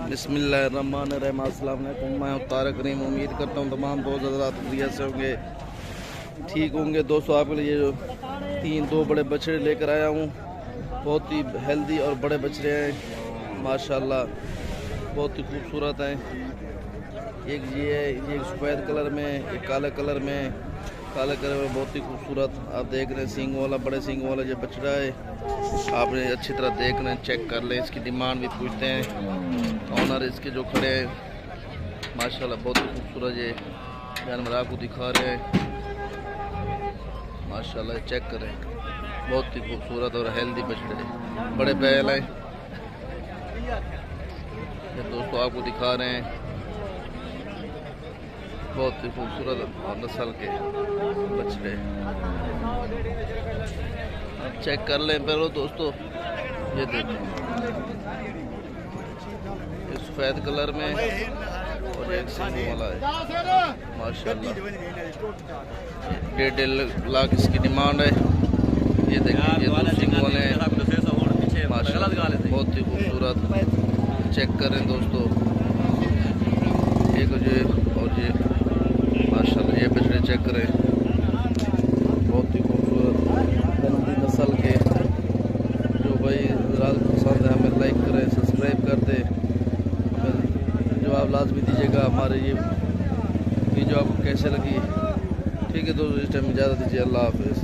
बिस्मिल्लाहिर्रहमानिर्रहीम। अस्सलाम वालेकुम। मैं तारक करीम। उम्मीद करता हूँ तमाम दोस्त हज़रात खैरियत से होंगे, ठीक होंगे। दोस्तों आपके लिए जो दो बड़े बछड़े लेकर आया हूँ, बहुत ही हेल्दी और बड़े बछड़े हैं माशाल्लाह, बहुत ही खूबसूरत हैं। एक ये है, ये सफ़ेद कलर में, एक काले कलर में। काले कलर में बहुत ही खूबसूरत आप देख रहे हैं, सींग वाला, बड़े सींग वाला ये बछड़ा है। आपने अच्छी तरह देख रहे हैं, चेक कर लें, इसकी डिमांड भी पूछते हैं। ऑनर इसके जो खड़े हैं माशाल्लाह बहुत ही खूबसूरत ये जानवर आपको दिखा रहे हैं माशाल्लाह, चेक करें, बहुत ही खूबसूरत और हेल्दी बछड़े, बड़े बैल हैं। ये दोस्तों आपको दिखा रहे हैं, बहुत ही खूबसूरत और नस्ल के बछड़े, आप चेक कर लें पहले दोस्तों। ये देखें, सफ़ेद कलर में और एक सिंग वाला है माशाल्लाह। 1.5 लाख इसकी डिमांड है। ये देखिए, ये दो सिंग वाले हैं माशाल्लाह, बहुत ही खूबसूरत। चेक करें दोस्तों, एक ये और ये माशाल्लाह, ये बछड़े चेक करें, बहुत ही खूबसूरत हेल्दी नस्ल के। जो भाई रात पसंद है हमें लाइक करें, सब्सक्राइब कर दें, हमें जवाब लाजमी दीजिएगा हमारे ये वीडियो आपको कैसे लगी। ठीक है दोस्तों, इस टाइम इजाज़त दीजिए, अल्लाह हाफ़िज़।